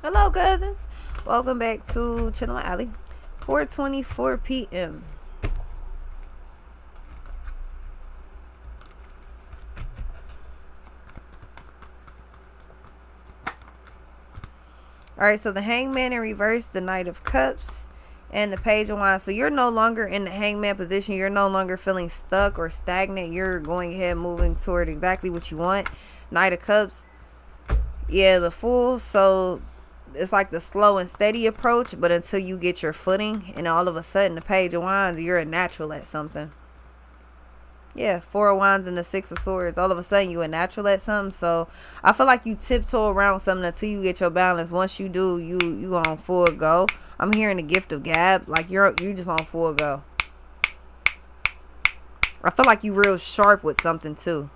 Hello, cousins. Welcome back to Channel Alley. 4:24 p.m. Alright, so the Hangman in reverse, the Knight of Cups, and the Page of Wands. So you're no longer in the Hangman position. You're no longer feeling stuck or stagnant. You're going ahead, moving toward exactly what you want. Knight of Cups. Yeah, the Fool. So it's like the slow and steady approach, but until you get your footing, and all of a sudden the Page of Wands, you're a natural at something. Yeah, Four of Wands and the Six of Swords. All of a sudden you a natural at something. So I feel like you tiptoe around something until you get your balance. Once you do, you on full go. I'm hearing the gift of gab. Like you just on full go. I feel like you real sharp with something too.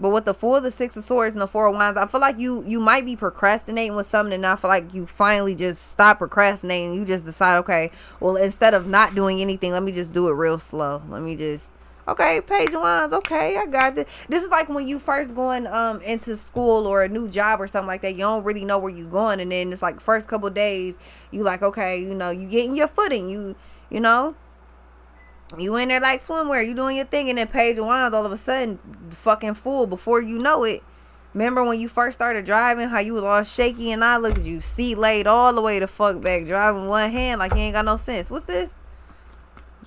But with the Four, the Six of Swords, and the Four of Wands, I feel like you might be procrastinating with something, and I feel like you finally just stop procrastinating. You just decide, okay, well, instead of not doing anything, let me just do it real slow. Let me just, okay, Page of Wands, okay, I got this. This is like when you first going into school or a new job or something like that. You don't really know where you're going, and then it's like first couple of days, you like, okay, you getting your footing, you know. You in there like swimwear, you doing your thing, and then Page of Wands all of a sudden fucking full before you know it. Remember when you first started driving, how you was all shaky and I look at you, seat laid all the way the fuck back, driving one hand like you ain't got no sense. What's this?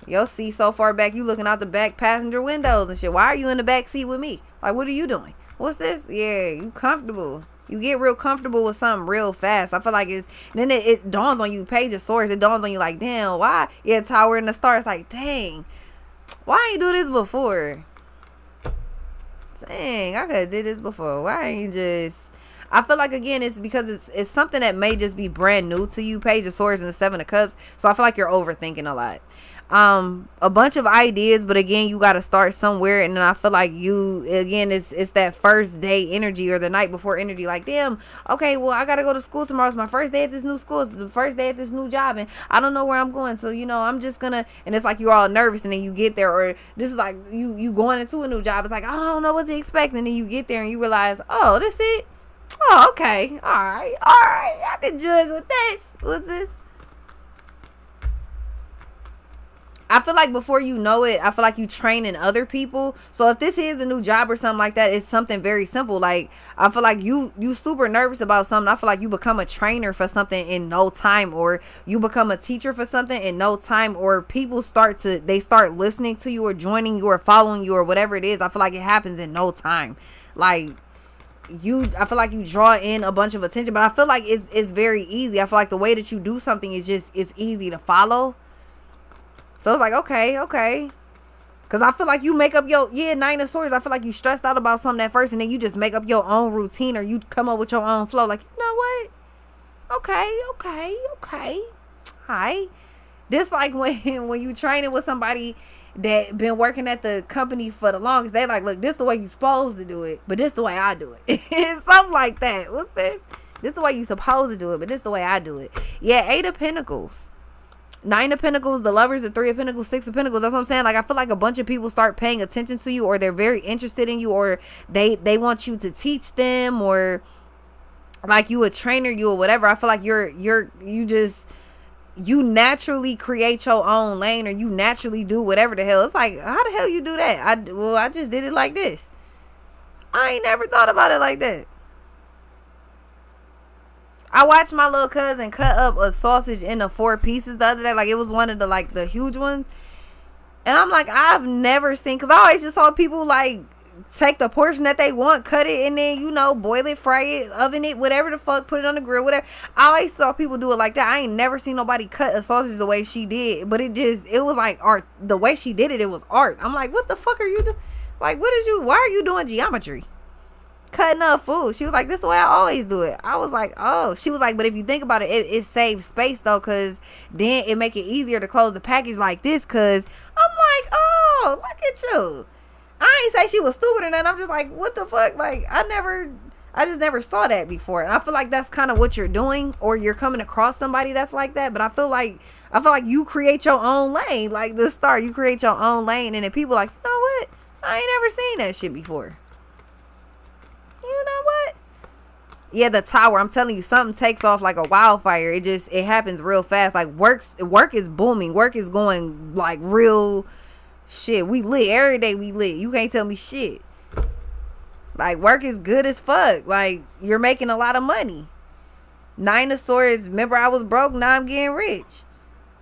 Your seat so far back, you looking out the back passenger windows and shit. Why are you in the back seat with me? Like, what are you doing? What's this? Yeah, you comfortable. You get real comfortable with something real fast. I feel like then it dawns on you, Page of Swords, it dawns on you like, damn, why? Yeah, Tower in the Stars, like, dang, why ain't do this before? Dang, I could have did this before. Why ain't you just... I feel like, again, it's because it's something that may just be brand new to you, Page of Swords and the Seven of Cups. So I feel like you're overthinking a lot. A bunch of ideas, but again, you got to start somewhere. And then I feel like it's that first day energy or the night before energy. Like, damn, okay, well, I got to go to school tomorrow. It's my first day at this new school. It's the first day at this new job. And I don't know where I'm going. So, I'm just going to, and it's like you're all nervous and then you get there, or this is like you going into a new job. It's like, I don't know what to expect. And then you get there and you realize, oh, this it? Oh, okay. All right. I can jug with this. What's this? I feel like before you know it, I feel like you training other people. So if this is a new job or something like that, it's something very simple. Like, I feel like you super nervous about something. I feel like you become a trainer for something in no time, or you become a teacher for something in no time, or people start listening to you or joining you or following you or whatever it is. I feel like it happens in no time. Like, I feel like you draw in a bunch of attention, but I feel like it's very easy. I feel like the way that you do something is it's easy to follow. So it's like, okay. Because I feel like you make up Nine of Swords. I feel like you stressed out about something at first, and then you just make up your own routine, or you come up with your own flow. Like, you know what? Okay. Hi. This like when you training with somebody that been working at the company for the longest. They like, look, this the way you supposed to do it, but this the way I do it. Something like that. What's this? This the way you supposed to do it, but this the way I do it. Yeah, Eight of Pentacles. Nine of Pentacles, the Lovers, the Three of Pentacles, Six of Pentacles. That's what I'm saying. Like, I feel like a bunch of people start paying attention to you, or they're very interested in you, or they want you to teach them, or like you a trainer, you or whatever. I feel like you naturally create your own lane, or you naturally do whatever the hell. It's like, how the hell you do that? I just did it like this. I ain't never thought about it like that. I watched my little cousin cut up a sausage into 4 pieces the other day. Like, it was one of the huge ones. And I'm like, I've never seen, because I always just saw people like take the portion that they want, cut it, and then, boil it, fry it, oven it, whatever the fuck, put it on the grill, whatever. I always saw people do it like that. I ain't never seen nobody cut a sausage the way she did. But it was like art. The way she did it, it was art. I'm like, what the fuck are you doing? Like, why are you doing geometry? Cutting up food. She was like, this is the way I always do it. I was like, oh. She was like, but if you think about it, it saves space though, because then it make it easier to close the package like this. Because I'm like, oh, look at you. I ain't say she was stupid or nothing. I'm just like, what the fuck? Like, I just never saw that before. And I feel like that's kind of what you're doing, or you're coming across somebody that's like that. But I feel like you create your own lane. Like the star, you create your own lane, and then people like, you know what? I ain't never seen that shit before. You know what? Yeah, the tower. I'm telling you, something takes off like a wildfire. It happens real fast. Like work is booming. Work is going like real shit. We lit every day. We lit. You can't tell me shit. Like work is good as fuck. Like you're making a lot of money. Nine of Swords. Remember I was broke. Now I'm getting rich.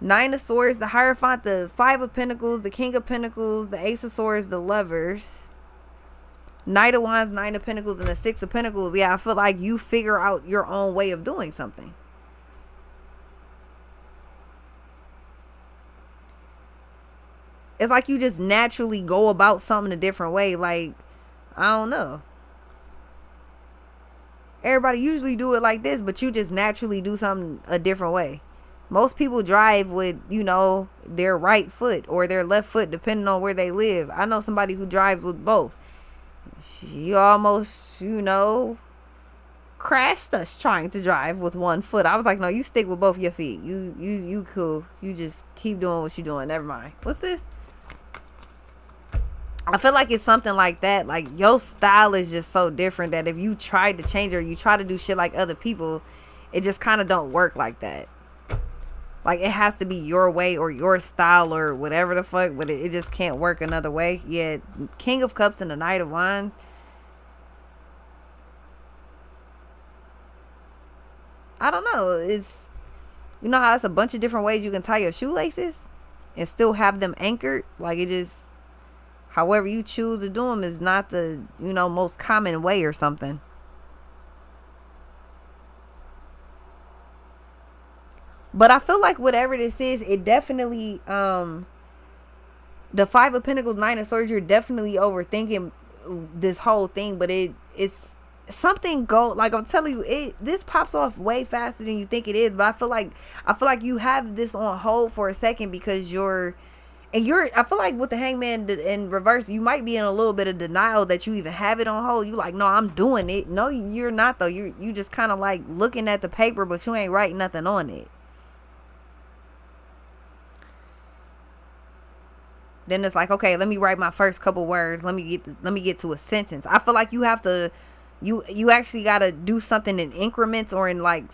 Nine of Swords, the Hierophant, the Five of Pentacles, the King of Pentacles, the Ace of Swords, the Lovers, Knight of Wands, Nine of Pentacles, and the Six of Pentacles. Yeah, I feel like you figure out your own way of doing something. It's like you just naturally go about something a different way. Like, I don't know. Everybody usually do it like this, but you just naturally do something a different way. Most people drive with, their right foot or their left foot, depending on where they live. I know somebody who drives with both. She almost, crashed us trying to drive with one foot. I was like, no, you stick with both your feet. You cool. You just keep doing what you're doing. Never mind. What's this? I feel like it's something like that. Like your style is just so different that if you try to change or you try to do shit like other people, it just kind of don't work like that. Like it has to be your way or your style or whatever the fuck, but it just can't work another way. Yeah, King of Cups and the Knight of Wands. I don't know. It's, how it's a bunch of different ways you can tie your shoelaces and still have them anchored. Like it just, however you choose to do them is not the, most common way or something. But I feel like whatever this is, it definitely, the Five of Pentacles, Nine of Swords, you're definitely overthinking this whole thing. But it's something like I'm telling you, this pops off way faster than you think it is. But I feel like you have this on hold for a second because I feel like with the Hangman in reverse, you might be in a little bit of denial that you even have it on hold. You like, no, I'm doing it. No, you're not though. You just kind of like looking at the paper, but you ain't writing nothing on it. Then it's like, okay, let me write my first couple words. Let me get to a sentence. I feel like you have to, you actually got to do something in increments or in like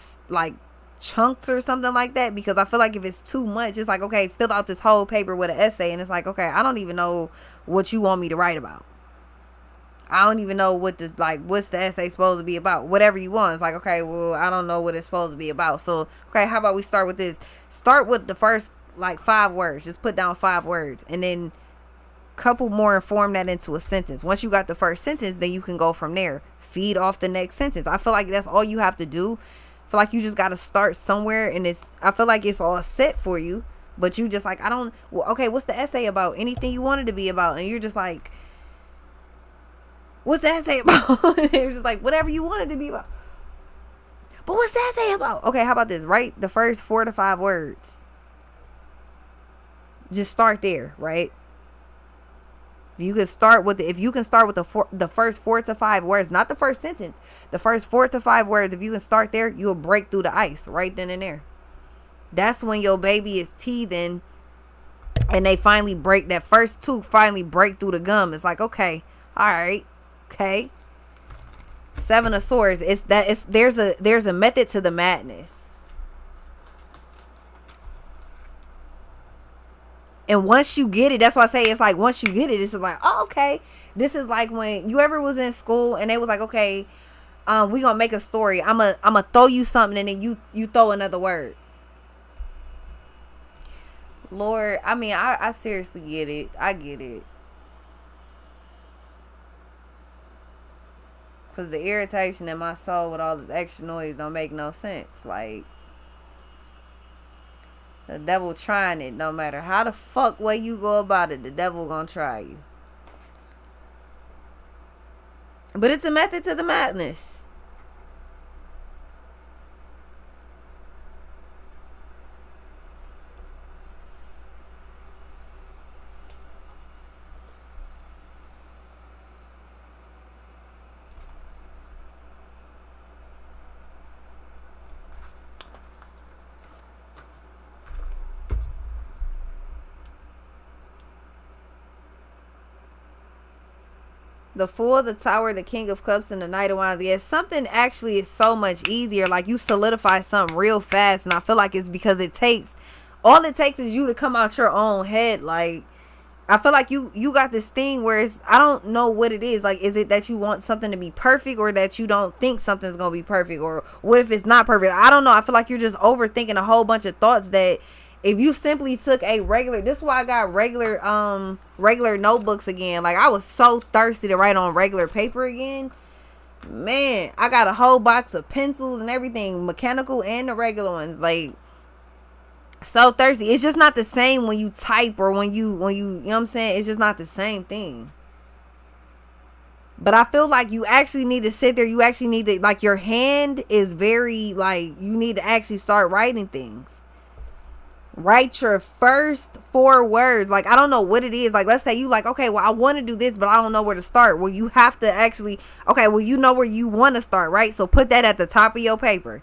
chunks or something like that, because I feel like if it's too much, it's like, okay, fill out this whole paper with an essay, and it's like, okay, I don't even know what you want me to write about. I don't even know what's the essay supposed to be about. Whatever you want. It's like, okay, well, I don't know what it's supposed to be about. So, okay, how about we start with this? Start with the first 5 words. Just put down 5 words, and then couple more and form that into a sentence. Once you got the first sentence, then you can go from there. Feed off the next sentence. I feel like that's all you have to do. I feel like you just got to start somewhere, and I feel like it's all set for you, but you just like, okay, what's the essay about? Anything you wanted to be about, and you're just like, what's the essay about? You're just like, whatever you wanted to be about. But what's the essay about? Okay, how about this? Write the first 4 to 5 words. Just start there, right? If you can start with the first 4 to 5 words, not the first sentence, the first 4 to 5 words. If you can start there, you'll break through the ice right then and there. That's when your baby is teething, and they finally break that first tooth. Finally break through the gum. It's like, okay, all right, okay. 7 of Swords. There's a method to the madness. And once you get it, that's why I say it's like, once you get it, it's just like, oh, okay. This is like when you ever was in school and they was like, okay, we gonna make a story. I'm gonna throw you something, and then you throw another word. Lord, I mean, I seriously get it. I get it. Because the irritation in my soul with all this extra noise don't make no sense. Like, the devil trying it. No matter how the fuck way you go about it, the devil gonna try you. But it's a method to the madness. The Fool, the Tower, the King of Cups, and the Knight of Wands. Yeah, something actually is so much easier. Like, you solidify something real fast. And I feel like it's because all it takes is you to come out your own head. Like, I feel like you got this thing where I don't know what it is. Like, is it that you want something to be perfect, or that you don't think something's going to be perfect? Or what if it's not perfect? I don't know. I feel like you're just overthinking a whole bunch of thoughts that if you simply took this is why I got regular notebooks again. Like, I was so thirsty to write on regular paper again. Man, I got a whole box of pencils and everything, mechanical and the regular ones. Like, so thirsty. It's just not the same when you type, or when you know what I'm saying? It's just not the same thing. But I feel like you actually need to sit there. You actually need to, like, your hand is very, like, you need to actually start writing things. Write your first 4 words. Like, I don't know what it is. Like, let's say you like, okay, well, I want to do this, but I don't know where to start. Well, you have to actually, okay, well, you know where you want to start, right? So put that at the top of your paper.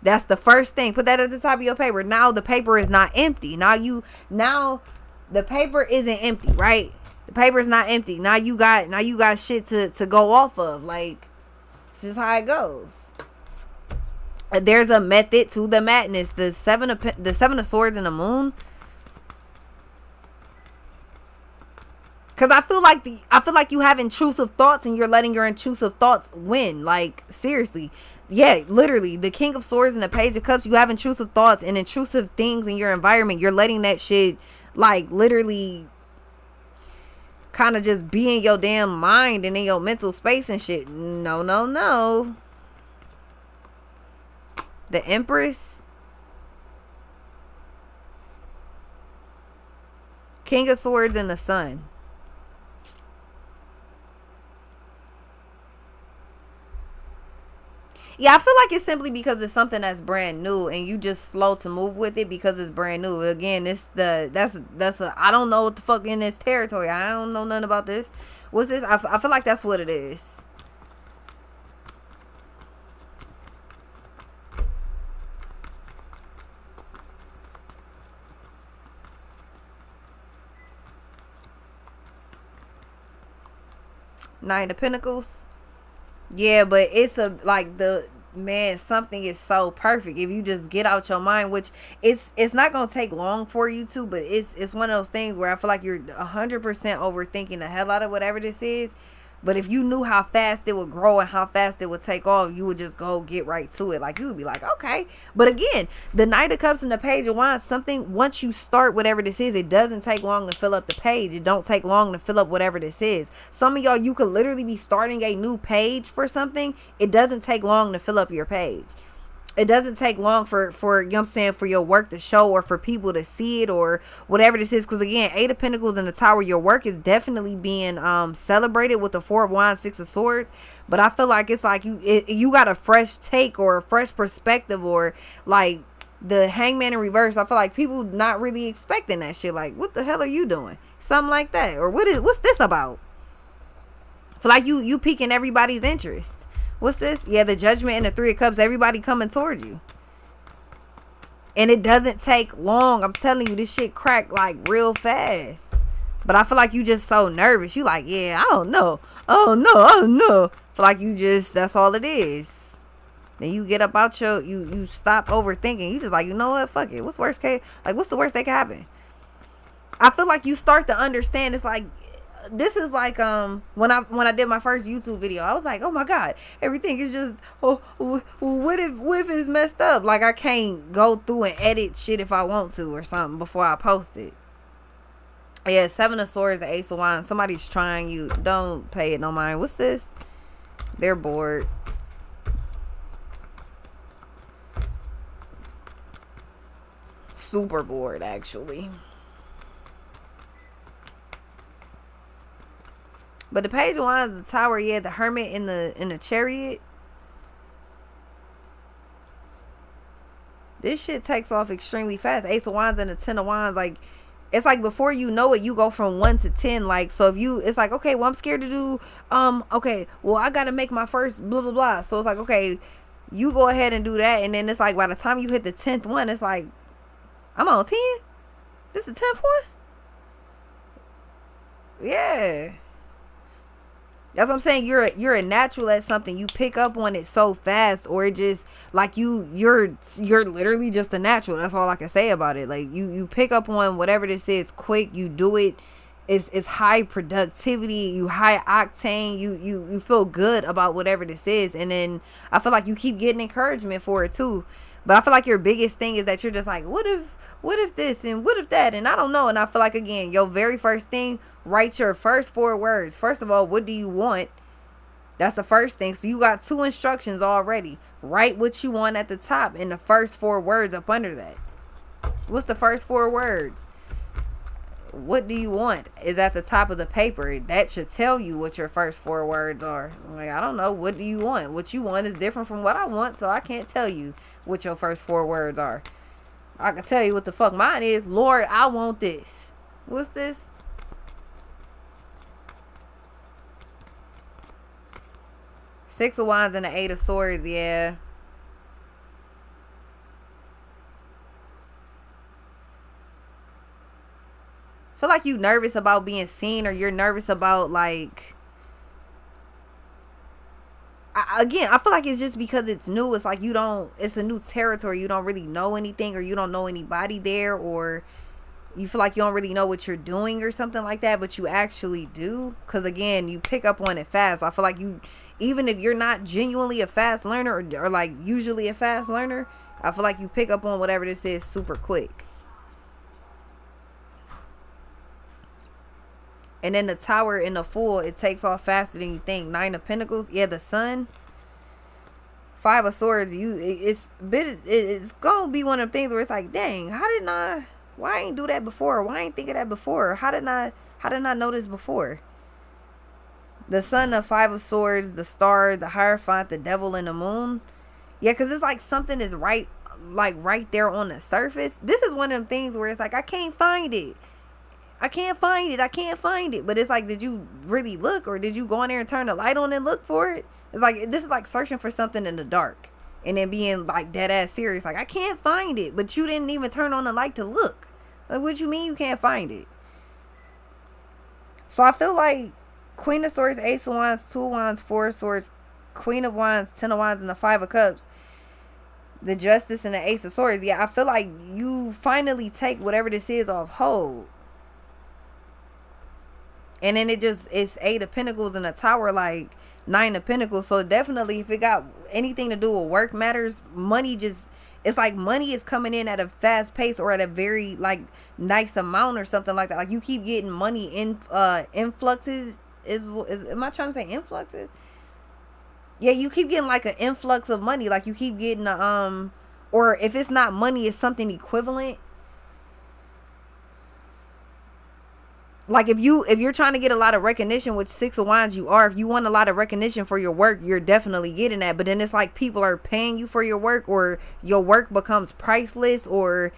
That's the first thing. Put that at the top of your paper. Now the paper is not empty. Now the paper isn't empty, right? The paper is not empty. Now you got shit to go off of. Like, it's just how it goes. There's a method to the madness. The seven of swords and the moon. Cause I feel like you have intrusive thoughts, and you're letting your intrusive thoughts win. Like, seriously. Yeah, literally. The King of Swords and the Page of Cups, you have intrusive thoughts and intrusive things in your environment. You're letting that shit, like, literally kind of just be in your damn mind and in your mental space and shit. No. The Empress, King of Swords, and the Sun. Yeah, I feel like it's simply because it's something that's brand new, and you just slow to move with it because it's brand new. Again, I don't know what the fuck in this territory. I don't know nothing about this. What's this? I feel like that's what it is. Nine of Pentacles. Yeah, but it's something is so perfect if you just get out your mind, which it's not gonna take long for you to, but it's one of those things where I feel like you're 100% overthinking the hell out of whatever this is. But if you knew how fast it would grow and how fast it would take off, you would just go get right to it. Like, you would be like, okay. But again, the Knight of Cups and the Page of Wands, once you start whatever this is, it doesn't take long to fill up the page. It don't take long to fill up whatever this is. Some of y'all, you could literally be starting a new page for something. It doesn't take long to fill up your page. It doesn't take long for you know what I'm saying, for your work to show, or for people to see it, or whatever this is. Because again, 8 of Pentacles in the Tower, your work is definitely being celebrated with the 4 of Wands, 6 of Swords. But I feel like it's like you got a fresh take or a fresh perspective, or like the Hangman in reverse. I feel like people not really expecting that shit. Like, what the hell are you doing? Something like that. Or what's this about? I feel like you piquing everybody's interest. What's this? Yeah, the Judgment and the 3 of Cups. Everybody coming toward you. And it doesn't take long. I'm telling you, this shit crack like real fast. But I feel like you just so nervous. You like, yeah, I don't know. Oh no. Feel like you just, that's all it is. Then you get up out you stop overthinking. You just like, you know what? Fuck it. What's the worst that can happen? I feel like you start to understand. It's like, this is like when I did my first YouTube video, I was like, oh my god, everything is just what if it's messed up? Like, I can't go through and edit shit if I want to or something before I post it. Yeah, 7 of Swords, the Ace of Wands. Somebody's trying you. Don't pay it no mind. What's this? They're bored. Super bored, actually. But the Page of Wands, the Tower, yeah, the Hermit in the Chariot. This shit takes off extremely fast. Ace of Wands and the 10 of Wands, like, it's like before you know it, you go from 1 to 10. Like, so if it's like, okay, well, I'm scared to do, okay, well, I got to make my first blah, blah, blah. So it's like, okay, you go ahead and do that. And then it's like, by the time you hit the 10th one, it's like, I'm on 10? This is the 10th one? Yeah. That's what I'm saying. You're a natural at something. You pick up on it so fast, or it just like you're literally just a natural. That's all I can say about it. Like you pick up on whatever this is quick. You do it. It's high productivity. You high octane. You feel good about whatever this is, and then I feel like you keep getting encouragement for it too. But I feel like your biggest thing is that you're just like, what if this and what if that, and I don't know. And I feel like, again, your very first thing, write your first 4 words. First of all, what do you want? That's the first thing. So you got 2 instructions already. Write what you want at the top and the first 4 words up under that. What's the first 4 words? What do you want is at the top of the paper. That should tell you what your first 4 words are. Like, I don't know. What do you want? What you want is different from what I want, so I can't tell you what your first 4 words are. I can tell you what the fuck mine is. Lord, I want this. What's this? Six of Wands and the 8 of Swords, yeah. Feel like you nervous about being seen, or you're nervous about like I feel like it's just because it's new. It's like it's a new territory. You don't really know anything, or you don't know anybody there, or you feel like you don't really know what you're doing or something like that, but you actually do. Because again, you pick up on it fast. I feel like you, even if you're not genuinely a fast learner, or like usually a fast learner, I feel like you pick up on whatever this is super quick. And then the Tower in the Fool, it takes off faster than you think. 9 of Pentacles, yeah, the Sun. 5 of Swords, it's gonna be one of the things where it's like, dang, why I ain't do that before? Why I ain't think of that before? How did I know this before? The Sun, the 5 of Swords, the Star, the Hierophant, the Devil, and the Moon. Yeah, because it's like something is right there on the surface. This is one of them things where it's like, I can't find it. I can't find it. But it's like, did you really look, or did you go in there and turn the light on and look for it? It's like, this is like searching for something in the dark and then being like dead ass serious. Like, I can't find it, but you didn't even turn on the light to look. Like, what you mean you can't find it? So I feel like Queen of Swords, Ace of Wands, 2 of Wands, 4 of Swords, Queen of Wands, 10 of Wands, and the 5 of Cups, the Justice, and the Ace of Swords. Yeah, I feel like you finally take whatever this is off hold. And then it's 8 of Pentacles and a Tower, like 9 of Pentacles. So definitely, if it got anything to do with work matters, money it's like money is coming in at a fast pace, or at a very like nice amount or something like that. Like, you keep getting money in influxes. Am I trying to say influxes? Yeah, you keep getting like an influx of money. Like, you keep getting or if it's not money, it's something equivalent. Like, if you're trying to get a lot of recognition, which 6 of Wands you are, if you want a lot of recognition for your work, you're definitely getting that. But then it's like people are paying you for your work, or your work becomes priceless, or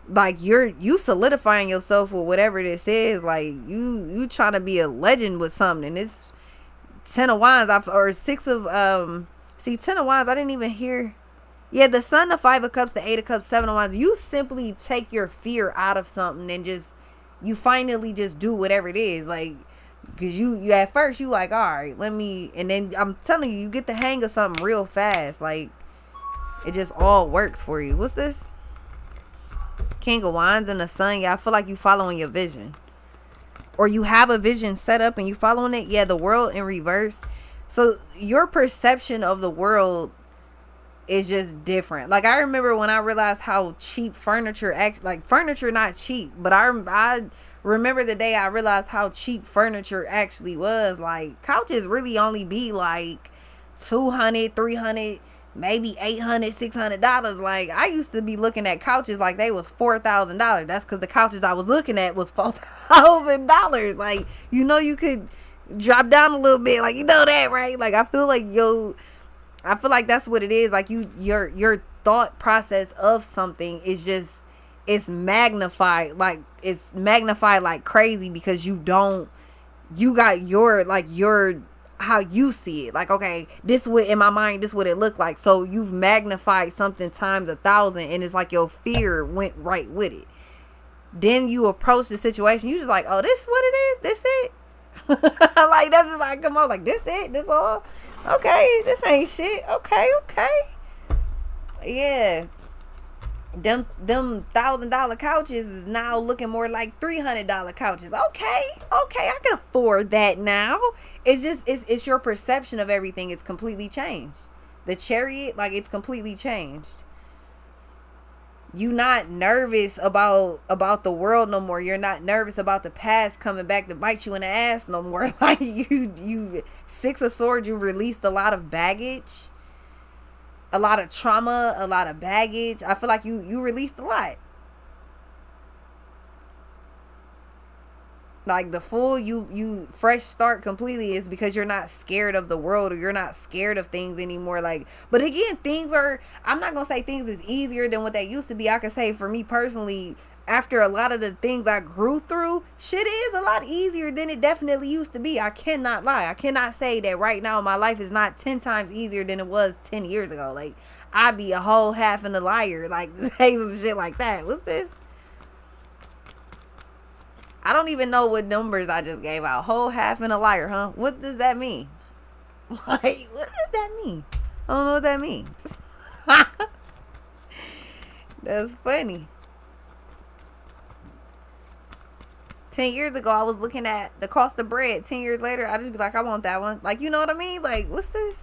like you solidifying yourself with whatever this is. Like, you trying to be a legend with something. And it's 10 of Wands, or 6 of 10 of Wands, I didn't even hear. Yeah, the Sun, the 5 of Cups, the 8 of Cups, 7 of Wands. You simply take your fear out of something and you finally just do whatever it is. Like, because you at first you like, all right, and then I'm telling you, you get the hang of something real fast. Like, it just all works for you. What's this? King of Wands and the Sun. Yeah, I feel like you following your vision, or you have a vision set up and you following it. Yeah, the World in reverse. So your perception of the world is just different. Like, I remember when I realized how cheap furniture furniture not cheap, but I remember the day I realized how cheap furniture actually was. Like, couches really only be like $200, $300, maybe $800, $600. Like, I used to be looking at couches like they was $4,000. That's because the couches I was looking at was $4,000. Like, you could drop down a little bit. Like, that, right? Like, I feel like that's what it is. Like, your thought process of something is it's magnified. Like, it's magnified like crazy, because you got your how you see it. Like, okay, this would, in my mind, this would it look like. So you've magnified something times 1,000, and it's like your fear went right with it. Then you approach the situation, you just like, oh, this is what it is. This it. Like, that's just like, come on, like, this it? This all? Okay, this ain't shit. Okay, okay. Yeah. Them $1,000 couches is now looking more like $300 couches. Okay, I can afford that now. It's just it's your perception of everything is completely changed. The chariot, like, it's completely changed. You not nervous about the world no more. You're not nervous about the past coming back to bite you in the ass no more. Like, you Six of Swords, you released a lot of baggage, a lot of trauma, a lot of baggage. I feel like you released a lot. Like, the full you fresh start completely is because you're not scared of the world, or you're not scared of things anymore. Like, but again, things are, I'm not gonna say things is easier than what they used to be. I could say, for me personally, after a lot of the things I grew through, shit is a lot easier than it definitely used to be. I cannot lie. I cannot say that right now my life is not 10 times easier than it was 10 years ago. Like, I'd be a whole half and a liar, like, to say some shit like that. What's this? I don't even know what numbers I just gave out. Whole, half, and a liar, huh? What does that mean? Like, what does that mean? I don't know what that means. That's funny. 10 years ago, I was looking at the cost of bread. 10 years later, I just be like, I want that one. Like, you know what I mean? Like, what's this?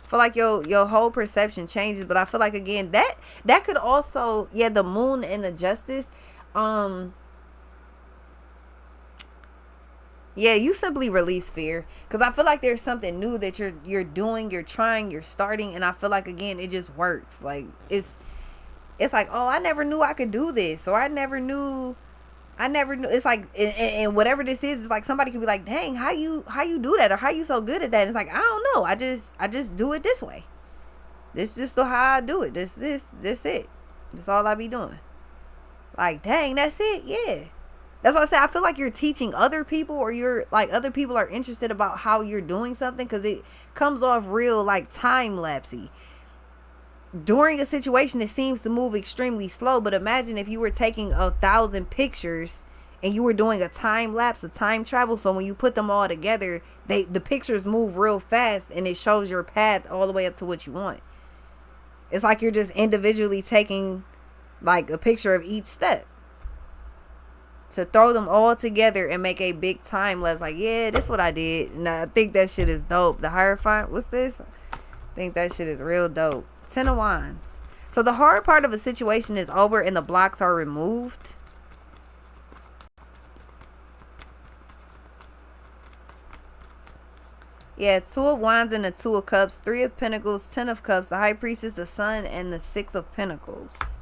I feel like your whole perception changes. But I feel like, again, that could also, yeah, the moon and the justice, yeah, you simply release fear, because I feel like there's something new that you're doing, you're trying, you're starting, and I feel like, again, it just works. Like, it's like, oh, I never knew I could do this, or I never knew. It's like, and whatever this is, it's like somebody could be like, dang, how you do that, or how you so good at that? And it's like, I don't know, I just do it this way. This just how I do it. This it. That's all I be doing. Like, dang, that's it. Yeah. That's what I say. I feel like you're teaching other people, or you're like, other people are interested about how you're doing something, because it comes off real, like, time lapsey. During a situation, it seems to move extremely slow, but imagine if you were taking 1,000 pictures and you were doing a time lapse, a time travel. So when you put them all together, the pictures move real fast, and it shows your path all the way up to what you want. It's like you're just individually taking, like, a picture of each step to throw them all together and make a big time lapse. Like, yeah, this is what I did. And I think that shit is dope. The Hierophant, what's this? I think that shit is real dope. 10 of Wands. So the hard part of a situation is over and the blocks are removed. Yeah, 2 of Wands and the 2 of Cups, 3 of Pentacles, 10 of Cups, the High Priestess, the Sun, and the 6 of Pentacles.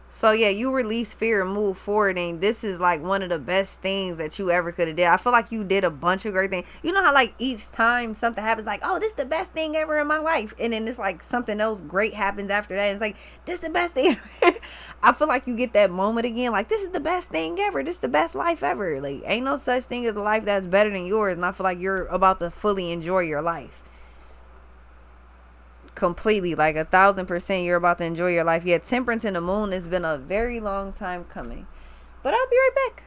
So yeah, you release fear and move forward, and this is like one of the best things that you ever could have did. I feel like you did a bunch of great things. You know how, like, each time something happens, like, oh, this is the best thing ever in my life, and then it's like something else great happens after that, and it's like, this is the best thing ever. I feel like you get that moment again, like, this is the best thing ever, this is the best life ever. Like, ain't no such thing as a life that's better than yours, and I feel like you're about to fully enjoy your life. Completely, like 1,000%, you're about to enjoy your life. Yeah, Temperance in the Moon has been a very long time coming. But I'll be right back.